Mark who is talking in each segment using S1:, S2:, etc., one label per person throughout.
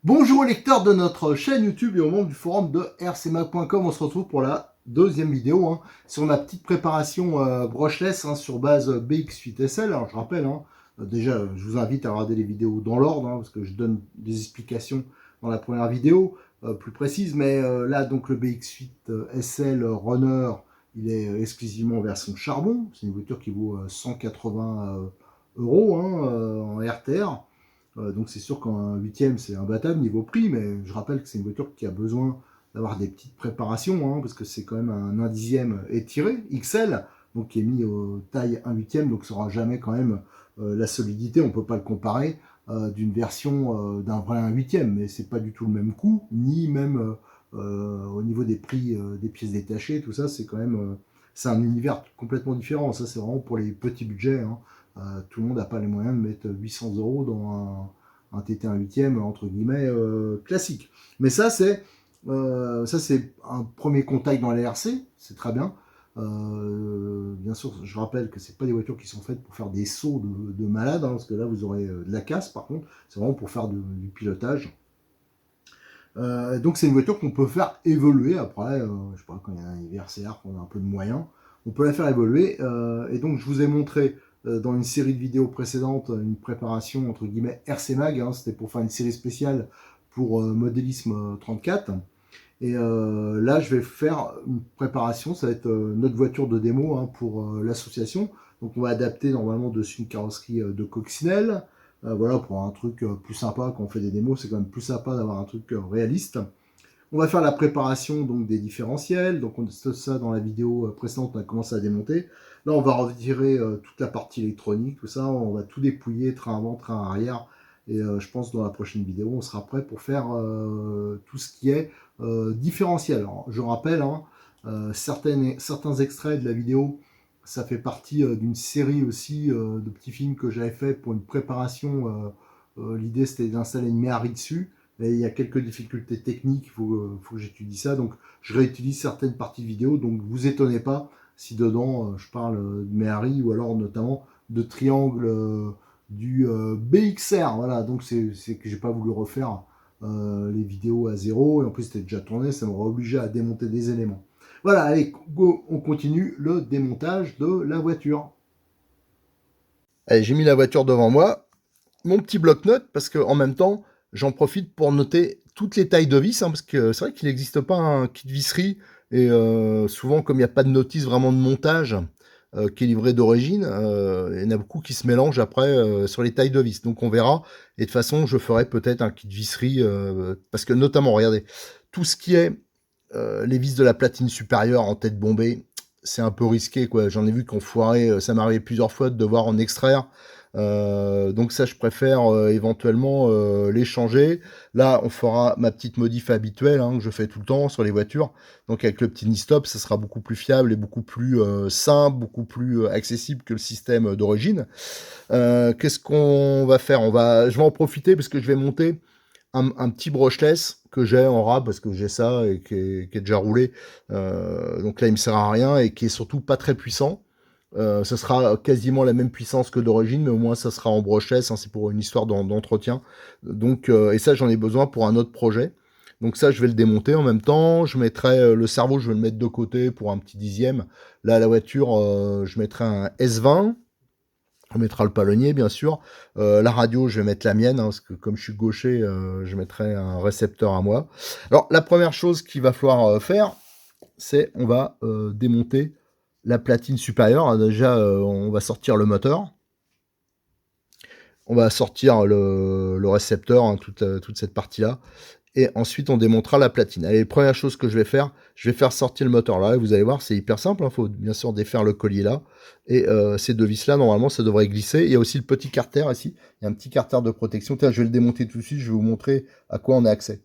S1: Bonjour aux lecteurs de notre chaîne YouTube et aux membres du forum de rcmac.com. On se retrouve pour la deuxième vidéo sur ma petite préparation brushless sur base BX8SL. Alors je rappelle, déjà je vous invite à regarder les vidéos dans l'ordre parce que je donne des explications dans la première vidéo plus précises. Mais là donc le BX8SL Runner, il est exclusivement en version charbon. C'est une voiture qui vaut 180 euros en RTR. Donc c'est sûr qu'un huitième c'est imbattable niveau prix, mais je rappelle que c'est une voiture qui a besoin d'avoir des petites préparations, parce que c'est quand même un 1/10 étiré, XL, donc qui est mis taille 1/8, donc ça n'aura jamais quand même la solidité, on ne peut pas le comparer d'une version d'un vrai 1/8, mais c'est pas du tout le même coût, ni même au niveau des prix des pièces détachées, tout ça, c'est quand même c'est un univers complètement différent. Ça c'est vraiment pour les petits budgets. Tout le monde n'a pas les moyens de mettre 800 euros dans un TT 1/8 entre guillemets classique. Mais ça c'est un premier contact dans les RC, c'est très bien. Bien sûr, je rappelle que c'est pas des voitures qui sont faites pour faire des sauts de malade, parce que là vous aurez de la casse. Par contre, c'est vraiment pour faire du pilotage. Donc c'est une voiture qu'on peut faire évoluer après, je sais pas, quand il y a un RCR, qu'on a un peu de moyens, on peut la faire évoluer. Et donc je vous ai montré dans une série de vidéos précédentes une préparation entre guillemets RC Mag, c'était pour faire une série spéciale pour Modélisme 34. Et là je vais faire une préparation, ça va être notre voiture de démo pour l'association. Donc on va adapter normalement dessus une carrosserie de coccinelle. Voilà, pour un truc plus sympa. Quand on fait des démos, c'est quand même plus sympa d'avoir un truc réaliste. On va faire la préparation donc des différentiels. Donc on ça dans la vidéo précédente, on a commencé à démonter. Là, on va retirer toute la partie électronique, tout ça. On va tout dépouiller, train avant, train arrière. Et je pense que dans la prochaine vidéo, on sera prêt pour faire tout ce qui est différentiel. Alors, je rappelle, certains extraits de la vidéo, ça fait partie d'une série aussi de petits films que j'avais fait pour une préparation. L'idée, c'était d'installer une Méhari dessus. Et il y a quelques difficultés techniques, il faut que j'étudie ça. Donc, je réutilise certaines parties de vidéo. Donc, vous étonnez pas si dedans, je parle de Méhari ou alors notamment de triangle du BXR. Voilà, donc c'est que j'ai pas voulu refaire les vidéos à zéro. Et en plus, c'était déjà tourné, ça m'aurait obligé à démonter des éléments. Voilà, allez, go, on continue le démontage de la voiture. Allez, j'ai mis la voiture devant moi. Mon petit bloc-notes, parce qu'en même temps, j'en profite pour noter toutes les tailles de vis, parce que c'est vrai qu'il n'existe pas un kit visserie, et souvent, comme il n'y a pas de notice vraiment de montage qui est livré d'origine, il y en a beaucoup qui se mélangent après sur les tailles de vis. Donc on verra, et de toute façon, je ferai peut-être un kit visserie, parce que notamment, regardez, tout ce qui est les vis de la platine supérieure en tête bombée, c'est un peu risqué, quoi. J'en ai vu qu'on foirait, ça m'est arrivé plusieurs fois de devoir en extraire. Donc ça, je préfère éventuellement les changer. Là, on fera ma petite modif habituelle que je fais tout le temps sur les voitures. Donc avec le petit knee-stop, ça sera beaucoup plus fiable et beaucoup plus simple, beaucoup plus accessible que le système d'origine. Qu'est-ce qu'on va faire? Je vais en profiter parce que je vais monter un petit brushless que j'ai en rab parce que j'ai ça et qui est déjà roulé. Donc là, il me sert à rien et qui est surtout pas très puissant. Ça sera quasiment la même puissance que d'origine, mais au moins ça sera en brushless. C'est pour une histoire d'entretien. Donc, et ça, j'en ai besoin pour un autre projet. Donc ça, je vais le démonter en même temps. Je mettrai le cerveau, je vais le mettre de côté pour un petit dixième. Là, la voiture, je mettrai un S20. On mettra le palonnier, bien sûr. La radio, je vais mettre la mienne, parce que comme je suis gaucher, je mettrai un récepteur à moi. Alors, la première chose qu'il va falloir faire, c'est on va démonter la platine supérieure. Déjà, on va sortir le moteur. On va sortir le récepteur, toute cette partie-là. Et ensuite, on démontera la platine. Allez, première chose que je vais faire sortir le moteur là. Et vous allez voir, c'est hyper simple. Il faut bien sûr défaire le collier là. Et ces deux vis là, normalement, ça devrait glisser. Il y a aussi le petit carter ici. Il y a un petit carter de protection. Tiens, je vais le démonter tout de suite. Je vais vous montrer à quoi on a accès.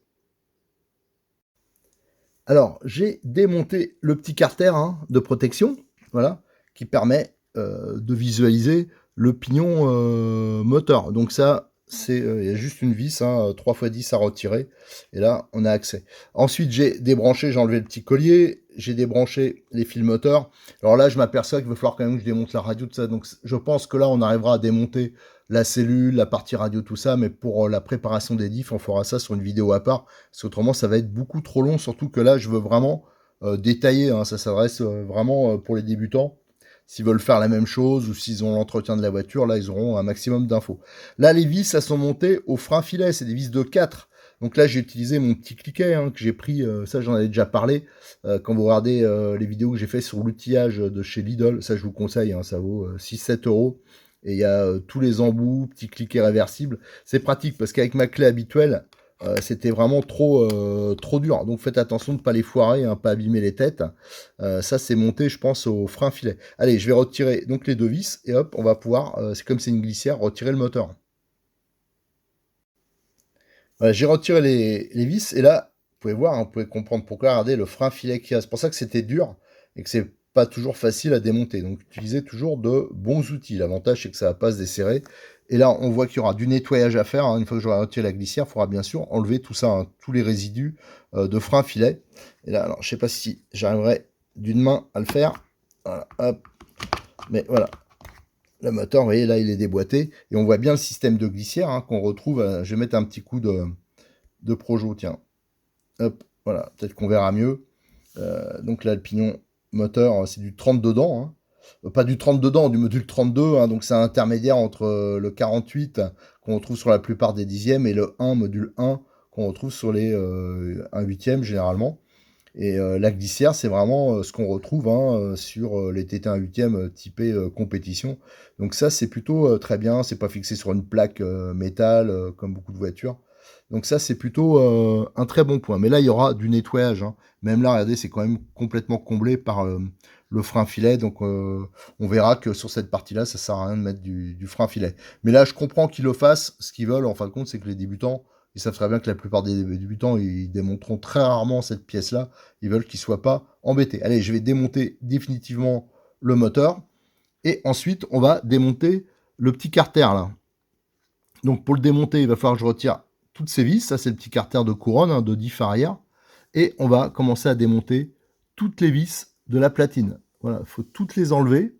S1: Alors, j'ai démonté le petit carter de protection, voilà, qui permet de visualiser le pignon moteur. Donc ça, il y a juste une vis, 3x10 à retirer, et là, on a accès. Ensuite, j'ai débranché, j'ai enlevé le petit collier, j'ai débranché les fils moteurs. Alors là, je m'aperçois qu'il va falloir quand même que je démonte la radio, tout ça. Donc, je pense que là, on arrivera à démonter la cellule, la partie radio, tout ça, mais pour la préparation des diffs, on fera ça sur une vidéo à part, parce qu'autrement ça va être beaucoup trop long, surtout que là je veux vraiment détailler, hein, ça s'adresse vraiment pour les débutants. S'ils veulent faire la même chose ou s'ils ont l'entretien de la voiture, là ils auront un maximum d'infos. Là les vis, elles sont montées au frein filet, c'est des vis de 4. Donc là j'ai utilisé mon petit cliquet hein, que j'ai pris, ça j'en avais déjà parlé, quand vous regardez les vidéos que j'ai fait sur l'outillage de chez Lidl, ça je vous conseille, hein, ça vaut 6-7 euros. Et il y a tous les embouts, petits cliquets réversibles. C'est pratique parce qu'avec ma clé habituelle, c'était vraiment trop dur. Donc faites attention de ne pas les foirer, hein, pas abîmer les têtes. Ça c'est monté je pense au frein filet. Allez, je vais retirer donc les deux vis et hop, on va pouvoir, c'est comme c'est une glissière, retirer le moteur. Voilà, j'ai retiré les vis et là, vous pouvez voir, hein, vous pouvez comprendre pourquoi. Regardez le frein filet qu'il y a. C'est pour ça que c'était dur et que c'est pas toujours facile à démonter. Donc utilisez toujours de bons outils. L'avantage c'est que ça va pas se desserrer. Et là, on voit qu'il y aura du nettoyage à faire. Hein. Une fois que j'aurai retiré la glissière, il faudra bien sûr enlever tout ça, hein, tous les résidus de frein filet. Et là, alors je sais pas si j'arriverai d'une main à le faire. Voilà, hop. Mais voilà, le moteur, vous voyez, là, il est déboîté. Et on voit bien le système de glissière hein, qu'on retrouve. Je vais mettre un petit coup de Projo, tiens. Hop, voilà, peut-être qu'on verra mieux. Donc là, le pignon moteur, c'est du 32 dents. Hein. Pas du 32 dents, du module 32. Hein, donc c'est un intermédiaire entre le 48 qu'on retrouve sur la plupart des dixièmes et le 1, module 1, qu'on retrouve sur les 1 huitième généralement. Et la glissière, c'est vraiment ce qu'on retrouve hein, sur les TT 1 huitième typés compétition. Donc ça, c'est plutôt très bien. C'est pas fixé sur une plaque métal comme beaucoup de voitures. Donc ça, c'est plutôt un très bon point. Mais là, il y aura du nettoyage. Hein. Même là, regardez, c'est quand même complètement comblé par le frein filet. Donc on verra que sur cette partie-là, ça sert à rien de mettre du frein filet. Mais là, je comprends qu'ils le fassent. Ce qu'ils veulent, en fin de compte, c'est que les débutants, ils savent très bien que la plupart des débutants, ils démonteront très rarement cette pièce-là. Ils veulent qu'ils ne soient pas embêtés. Allez, je vais démonter définitivement le moteur. Et ensuite, on va démonter le petit carter, là. Donc, pour le démonter, il va falloir que je retire toutes ces vis. Ça, c'est le petit carter de couronne, hein, de diff arrière. Et on va commencer à démonter toutes les vis de la platine. Voilà, il faut toutes les enlever.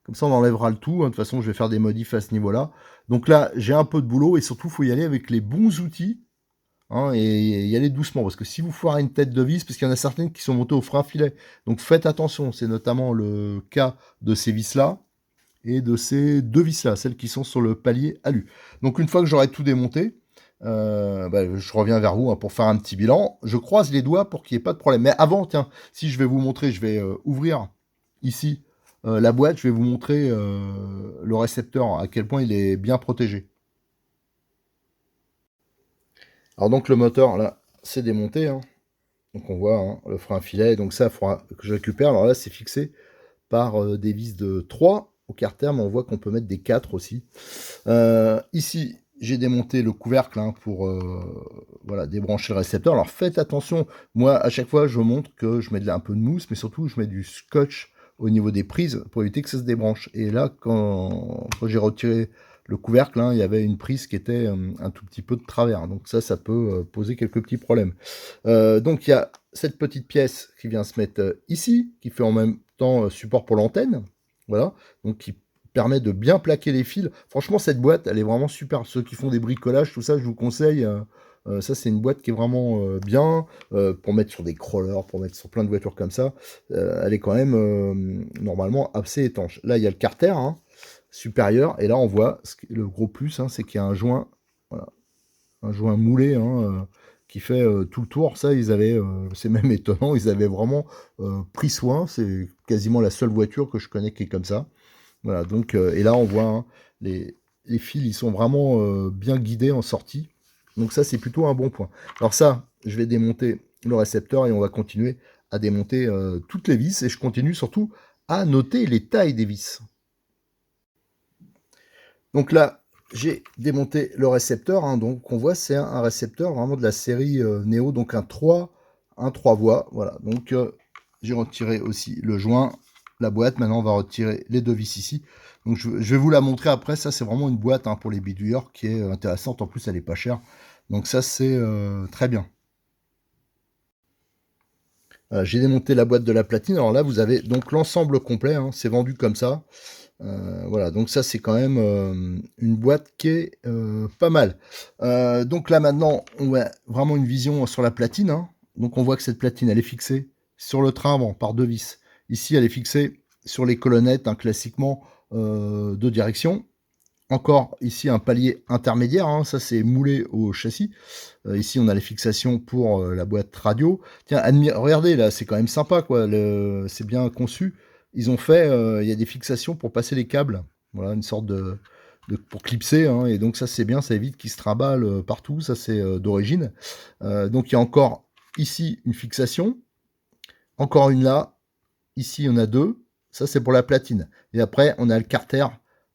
S1: Comme ça, on enlèvera le tout. Hein. De toute façon, je vais faire des modifs à ce niveau-là. Donc là, j'ai un peu de boulot et surtout, il faut y aller avec les bons outils. Hein, et y aller doucement. Parce que si vous foirez une tête de vis, parce qu'il y en a certaines qui sont montées au frein filet. Donc faites attention. C'est notamment le cas de ces vis-là et de ces deux vis-là, celles qui sont sur le palier alu. Donc une fois que j'aurai tout démonté, je reviens vers vous hein, pour faire un petit bilan. Je croise les doigts pour qu'il n'y ait pas de problème. Mais avant, tiens, si je vais vous montrer, je vais ouvrir ici la boîte, je vais vous montrer le récepteur, à quel point il est bien protégé. Alors donc le moteur, là, c'est démonté. Hein. Donc on voit hein, le frein filet. Donc ça, il faudra que je récupère. Alors là, c'est fixé par des vis de 3 au carter, mais on voit qu'on peut mettre des 4 aussi. Ici, j'ai démonté le couvercle hein, pour voilà, débrancher le récepteur. Alors faites attention, moi à chaque fois je montre que je mets un peu de mousse, mais surtout je mets du scotch au niveau des prises pour éviter que ça se débranche. Et là, quand j'ai retiré le couvercle, hein, il y avait une prise qui était un tout petit peu de travers. Donc ça peut poser quelques petits problèmes. Donc il y a cette petite pièce qui vient se mettre ici, qui fait en même temps support pour l'antenne. Voilà, donc qui permet de bien plaquer les fils. Franchement, cette boîte, elle est vraiment super. Ceux qui font des bricolages, tout ça, je vous conseille. Ça, c'est une boîte qui est vraiment bien pour mettre sur des crawlers, pour mettre sur plein de voitures comme ça. Elle est quand même normalement assez étanche. Là, il y a le carter hein, supérieur. Et là, on voit le gros plus, hein, c'est qu'il y a un joint, voilà, un joint moulé hein, qui fait tout le tour. Ça, ils avaient, c'est même étonnant, ils avaient vraiment pris soin. C'est quasiment la seule voiture que je connais qui est comme ça. Voilà, donc, et là, on voit hein, les fils, ils sont vraiment bien guidés en sortie. Donc ça, c'est plutôt un bon point. Alors ça, je vais démonter le récepteur et on va continuer à démonter toutes les vis. Et je continue surtout à noter les tailles des vis. Donc là, j'ai démonté le récepteur. Hein, donc on voit, c'est un récepteur vraiment de la série Neo, donc un 3 voies. Voilà, donc j'ai retiré aussi le joint. La boîte, maintenant on va retirer les deux vis ici. Donc je vais vous la montrer après, ça c'est vraiment une boîte hein, pour les bidouilleurs qui est intéressante, en plus elle est pas chère. Donc ça c'est très bien. J'ai démonté la boîte de la platine, alors là vous avez donc l'ensemble complet, hein, c'est vendu comme ça. Voilà, donc ça c'est quand même une boîte qui est pas mal. Donc là maintenant, on a vraiment une vision sur la platine, hein. Donc on voit que cette platine, elle est fixée sur le train avant par deux vis. Ici, elle est fixée sur les colonnettes, hein, classiquement de direction. Encore ici un palier intermédiaire, hein, ça c'est moulé au châssis. Ici on a les fixations pour la boîte radio. Tiens, regardez là, c'est quand même sympa quoi, c'est bien conçu. Ils ont fait, il y a des fixations pour passer les câbles, voilà, une sorte pour clipser, hein, et donc ça c'est bien, ça évite qu'ils se trimballent partout, ça c'est d'origine. Donc il y a encore ici une fixation, encore une là, ici on a deux, ça c'est pour la platine. Et après on a le carter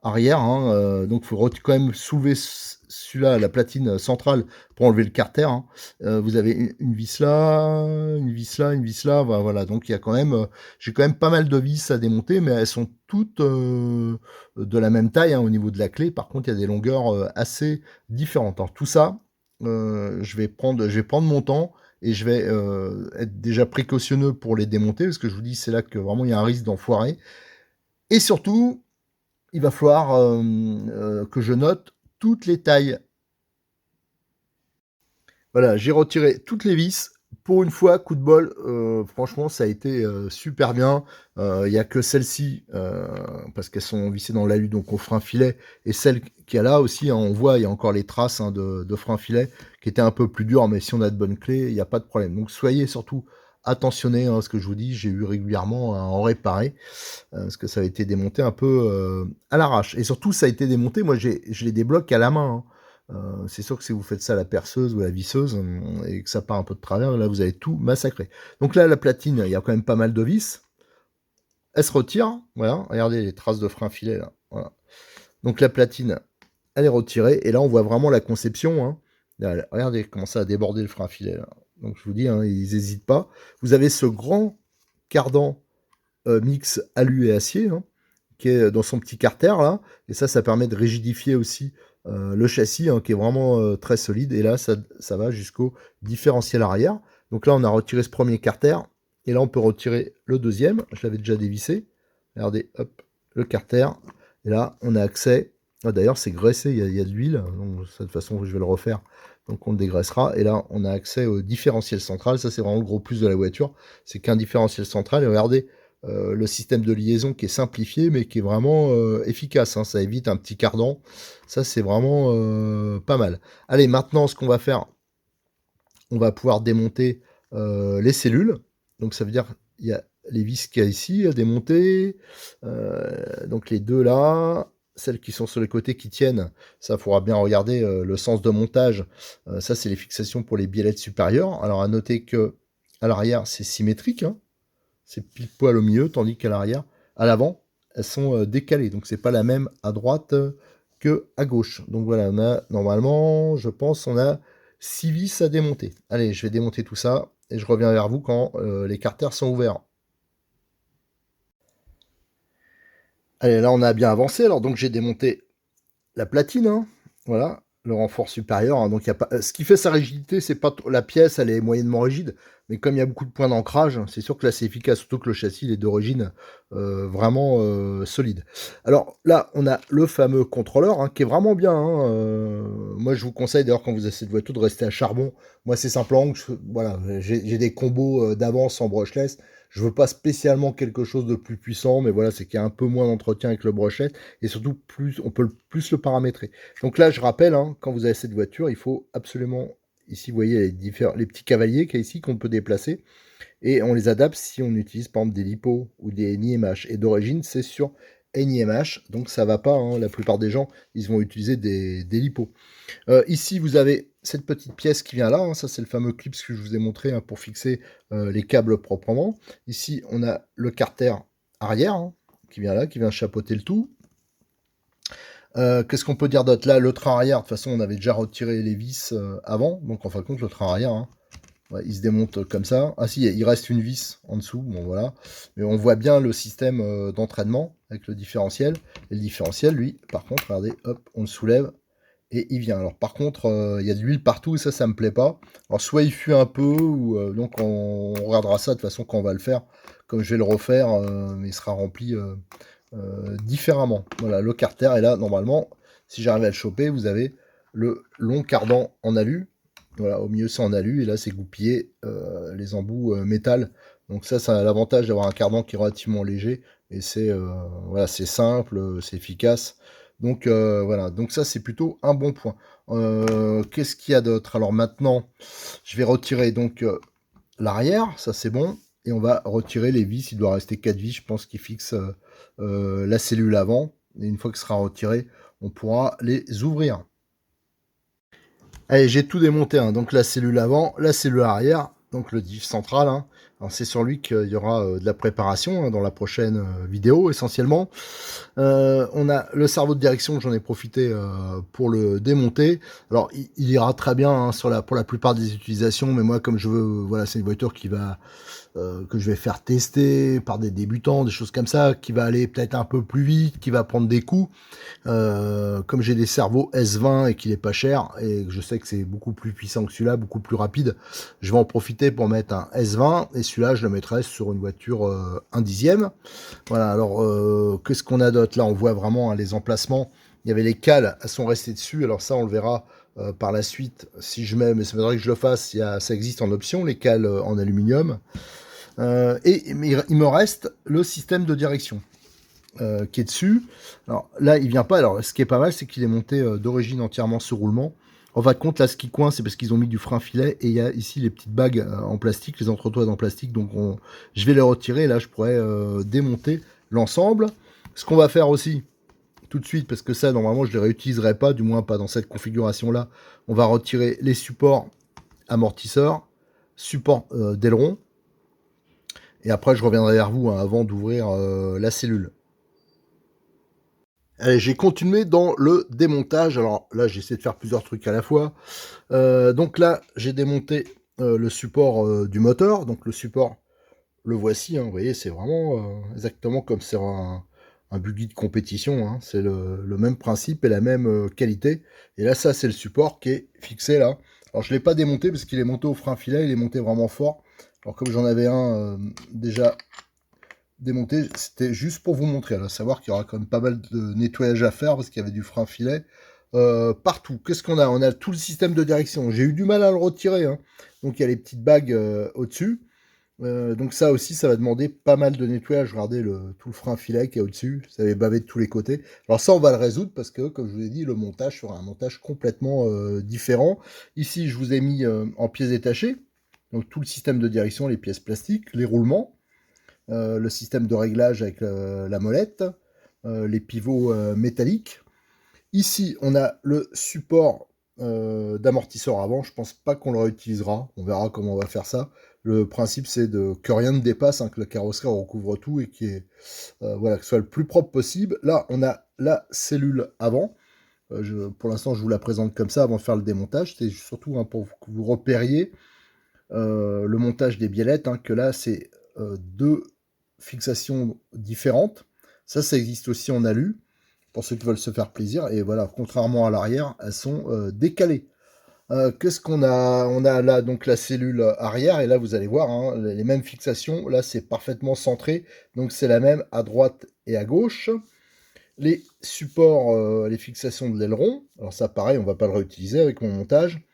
S1: arrière, hein, donc il faut quand même soulever celui-là, la platine centrale, pour enlever le carter, hein. Vous avez une vis là, une vis là, une vis là, voilà, donc il y a quand même, j'ai quand même pas mal de vis à démonter, mais elles sont toutes de la même taille, hein, au niveau de la clé. Par contre, il y a des longueurs assez différentes. Alors tout ça, je vais prendre mon temps, et je vais être déjà précautionneux pour les démonter, parce que je vous dis, c'est là que vraiment il y a un risque d'enfoirer. Et surtout, il va falloir que je note toutes les tailles. Voilà, j'ai retiré toutes les vis. Pour une fois, coup de bol, franchement, ça a été super bien. Il n'y a que celle-ci, parce qu'elles sont vissées dans l'alu, donc au frein filet. Et celle qui est là aussi, hein, on voit, il y a encore les traces, hein, de frein filet, qui étaient un peu plus dures, mais si on a de bonnes clés, il n'y a pas de problème. Donc soyez surtout attentionnés, hein, à ce que je vous dis, j'ai eu régulièrement à en réparer, parce que ça a été démonté un peu à l'arrache. Et surtout, ça a été démonté, moi je les débloque à la main, hein. C'est sûr que si vous faites ça à la perceuse ou à la visseuse, et que ça part un peu de travers, là vous allez tout massacrer. Donc là, la platine, il y a quand même pas mal de vis. Elle se retire, voilà, regardez les traces de frein filet là. Voilà. Donc la platine, elle est retirée, et là on voit vraiment la conception, hein. Là, regardez comment ça a débordé le frein filet là. Donc je vous dis, hein, ils n'hésitent pas. Vous avez ce grand cardan mix alu et acier, hein, qui est dans son petit carter là, et ça permet de rigidifier aussi le châssis, hein, qui est vraiment très solide, et là ça va jusqu'au différentiel arrière. Donc là on a retiré ce premier carter, et là on peut retirer le deuxième, je l'avais déjà dévissé, regardez, hop, le carter, et là on a accès, d'ailleurs c'est graissé, il y a de l'huile, donc de toute façon je vais le refaire, donc on le dégraissera, et là on a accès au différentiel central. Ça c'est vraiment le gros plus de la voiture, c'est qu'un différentiel central, et regardez, le système de liaison qui est simplifié, mais qui est vraiment efficace, hein. Ça évite un petit cardan, ça c'est vraiment pas mal. Allez, maintenant ce qu'on va faire, on va pouvoir démonter les cellules. Donc ça veut dire il y a les vis qu'il y a ici à démonter, donc les deux là, celles qui sont sur les côtés qui tiennent, ça il faudra bien regarder le sens de montage. Ça c'est les fixations pour les biellettes supérieures. Alors à noter que à l'arrière c'est symétrique, hein. C'est pile poil au milieu, tandis qu'à l'arrière, à l'avant, elles sont décalées. Donc c'est pas la même à droite que à gauche. Donc voilà, on a normalement, je pense, on a 6 vis à démonter. Allez, je vais démonter tout ça et je reviens vers vous quand les carters sont ouverts. Allez, là on a bien avancé. Alors donc j'ai démonté la platine, hein. Voilà, le renfort supérieur, hein. Donc y a pas, ce qui fait sa rigidité, c'est pas la pièce, elle est moyennement rigide, mais comme il y a beaucoup de points d'ancrage, c'est sûr que là c'est efficace, surtout que le châssis il est d'origine vraiment solide. Alors là, on a le fameux contrôleur, hein, qui est vraiment bien, hein. Moi je vous conseille d'ailleurs, quand vous avez cette voiture, de rester à charbon. Moi c'est simplement que voilà, j'ai des combos d'avance en brushless. Je veux pas spécialement quelque chose de plus puissant, mais voilà, c'est qu'il y a un peu moins d'entretien avec le brushless, et surtout plus on peut plus le paramétrer. Donc là, je rappelle, hein, quand vous avez cette voiture, il faut absolument, ici vous voyez les petits cavaliers qu'il y a ici qu'on peut déplacer, et on les adapte si on utilise par exemple des LiPo ou des NiMH, et d'origine c'est sur NiMH, donc ça va pas, hein. La plupart des gens, ils vont utiliser des LiPo. Ici vous avez cette petite pièce qui vient là, hein. Ça c'est le fameux clip que je vous ai montré, hein, pour fixer les câbles proprement. Ici on a le carter arrière, hein, qui vient là, qui vient chapeauter le tout. Qu'est-ce qu'on peut dire d'autre? Là, le train arrière, de toute façon, on avait déjà retiré les vis avant, donc en fin de compte, le train arrière, hein, ouais, il se démonte comme ça. Ah si, il reste une vis en dessous, bon voilà. Mais on voit bien le système d'entraînement avec le différentiel. Et le différentiel, lui, par contre, regardez, hop, on le soulève et il vient. Alors par contre, il y a de l'huile partout, et ça me plaît pas. Alors soit il fuit un peu, ou donc on regardera ça de toute façon quand on va le faire. Comme je vais le refaire, mais il sera rempli différemment. Voilà, le carter est là, normalement, si j'arrive à le choper, vous avez le long cardan en alu. Voilà, au milieu c'est en alu, et là c'est goupillé les embouts métal. Donc ça a l'avantage d'avoir un cardan qui est relativement léger, et c'est voilà, c'est simple, c'est efficace. Donc voilà, donc ça c'est plutôt un bon point. Qu'est-ce qu'il y a d'autre? Alors maintenant, je vais retirer donc l'arrière, ça c'est bon, et on va retirer les vis. Il doit rester 4 vis, je pense, qui fixent la cellule avant. Et une fois que ce sera retiré, on pourra les ouvrir. Allez, j'ai tout démonté, hein. Donc la cellule avant, la cellule arrière, donc le diff central, hein. Alors c'est sur lui qu'il y aura de la préparation, hein, dans la prochaine vidéo essentiellement. On a le cerveau de direction, j'en ai profité pour le démonter. Alors il ira très bien, hein, pour la plupart des utilisations, mais moi comme je veux, voilà, c'est une voiture qui va que je vais faire tester par des débutants, des choses comme ça, qui va aller peut-être un peu plus vite, qui va prendre des coups. Comme j'ai des cerveaux S20 et qu'il est pas cher, et que je sais que c'est beaucoup plus puissant que celui-là, beaucoup plus rapide, je vais en profiter pour mettre un S20, et celui-là je le mettrai sur une voiture 1/10. Voilà, alors qu'est-ce qu'on a d'autre? Là on voit vraiment, hein, les emplacements. Il y avait les cales, elles sont restées dessus, alors ça on le verra par la suite si je mets, mais ça faudrait que je le fasse, ça existe en option, les cales en aluminium. Mais il me reste le système de direction qui est dessus. Alors là, il vient pas. Alors, ce qui est pas mal, c'est qu'il est monté d'origine entièrement sur roulement. En fin de compte, là, ce qui coince, c'est parce qu'ils ont mis du frein filet, et il y a ici les petites bagues en plastique, les entretoises en plastique. Donc, je vais les retirer. Et là, je pourrais démonter l'ensemble. Ce qu'on va faire aussi, tout de suite, parce que ça, normalement, je ne les réutiliserai pas, du moins pas dans cette configuration-là. On va retirer les supports amortisseurs, supports d'aileron. Et après, je reviendrai vers vous, hein, avant d'ouvrir la cellule. Allez, j'ai continué dans le démontage. Alors là, j'ai essayé de faire plusieurs trucs à la fois. Donc là, j'ai démonté le support du moteur. Donc le support, le voici, hein, vous voyez, c'est vraiment exactement comme sur un buggy de compétition, hein. C'est le même principe et la même qualité. Et là, ça, c'est le support qui est fixé là. Alors je ne l'ai pas démonté parce qu'il est monté au frein filet, il est monté vraiment fort. Alors comme j'en avais un déjà démonté, c'était juste pour vous montrer, à savoir qu'il y aura quand même pas mal de nettoyage à faire parce qu'il y avait du frein filet partout. Qu'est-ce qu'on a? On a tout le système de direction. J'ai eu du mal à le retirer, hein. Donc il y a les petites bagues au-dessus. Donc ça aussi, ça va demander pas mal de nettoyage. Regardez tout le frein filet qui est au-dessus. Ça avait bavé de tous les côtés. Alors ça, on va le résoudre parce que, comme je vous ai dit, le montage sera un montage complètement différent. Ici, je vous ai mis en pièces détachées. Donc tout le système de direction, les pièces plastiques, les roulements. Le système de réglage avec la molette, les pivots métalliques. Ici, on a le support d'amortisseur avant. Je pense pas qu'on le réutilisera. On verra comment on va faire ça. Le principe, c'est que rien ne dépasse, hein, que la carrosserie recouvre tout et voilà, que ce soit le plus propre possible. Là, on a la cellule avant. Pour l'instant, je vous la présente comme ça avant de faire le démontage. C'est surtout, hein, pour que vous repériez le montage des biellettes, hein, que là, c'est deux fixations différentes. Ça existe aussi en alu, pour ceux qui veulent se faire plaisir. Et voilà, contrairement à l'arrière, elles sont décalées. Qu'est-ce qu'on a? On a là donc la cellule arrière, et là vous allez voir, hein, les mêmes fixations. Là c'est parfaitement centré, donc c'est la même à droite et à gauche. Les supports, les fixations de l'aileron, alors ça pareil, on va pas le réutiliser avec mon montage.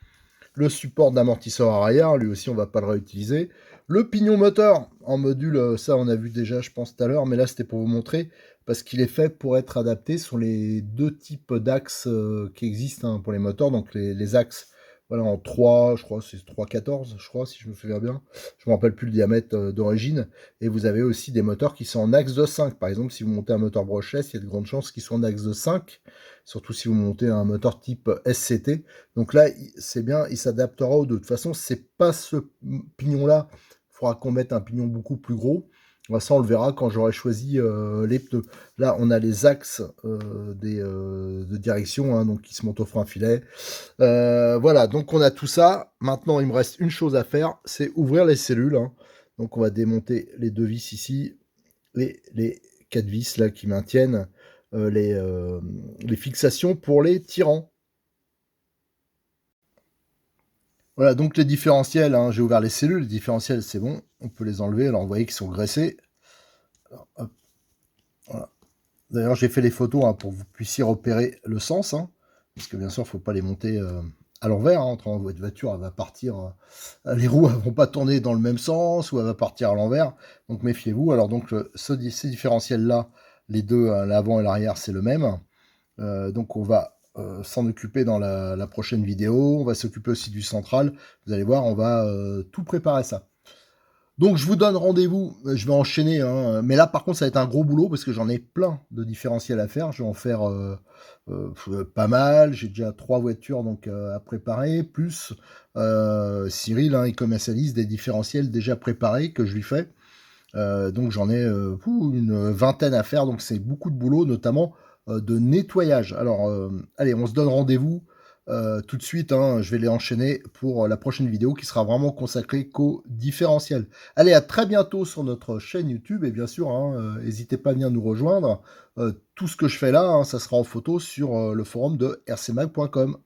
S1: Le support d'amortisseur arrière, lui aussi on va pas le réutiliser. Le pignon moteur en module, ça on a vu déjà je pense tout à l'heure, mais là c'était pour vous montrer, parce qu'il est fait pour être adapté sur les deux types d'axes qui existent, hein, pour les moteurs. Donc les axes, voilà, en 3, je crois c'est 3,14, je crois, si je me souviens bien. Je me rappelle plus le diamètre d'origine. Et vous avez aussi des moteurs qui sont en axe de 5. Par exemple, si vous montez un moteur brushless, il y a de grandes chances qu'ils soient en axe de 5. Surtout si vous montez un moteur type SCT. Donc là, c'est bien, il s'adaptera aux deux. De toute façon, c'est pas ce pignon-là. Il faudra qu'on mette un pignon beaucoup plus gros. Ça, on le verra quand j'aurai choisi les pneus. Là, on a les axes de direction, hein, donc qui se montent au frein filet. Voilà, donc on a tout ça. Maintenant, il me reste une chose à faire, c'est ouvrir les cellules, hein. Donc on va démonter les deux vis ici, les 4 vis là qui maintiennent les fixations pour les tirants. Voilà, donc les différentiels, hein, j'ai ouvert les cellules, les différentiels c'est bon, on peut les enlever. Alors vous voyez qu'ils sont graissés. Alors, hop, voilà. D'ailleurs, j'ai fait les photos pour que vous puissiez repérer le sens, parce que bien sûr, il ne faut pas les monter à l'envers. Autrement, votre voiture, elle va partir, les roues ne vont pas tourner dans le même sens, ou elle va partir à l'envers. Donc, méfiez-vous. Alors, donc, ces différentiels-là, les deux, l'avant et l'arrière, c'est le même. Donc, on va s'en occuper dans la prochaine vidéo. On va s'occuper aussi du central. Vous allez voir, on va tout préparer ça. Donc je vous donne rendez-vous, je vais enchaîner, mais là par contre ça va être un gros boulot parce que j'en ai plein de différentiels à faire, je vais en faire pas mal, j'ai déjà 3 voitures donc à préparer, plus Cyril, il commercialise des différentiels déjà préparés que je lui fais, donc j'en ai une vingtaine à faire, donc c'est beaucoup de boulot, notamment de nettoyage. Alors allez, on se donne rendez-vous tout de suite, je vais les enchaîner pour la prochaine vidéo qui sera vraiment consacrée qu'au différentiel. Allez, à très bientôt sur notre chaîne YouTube et bien sûr, n'hésitez pas à venir nous rejoindre. Tout ce que je fais là, ça sera en photo sur le forum de rcmag.com.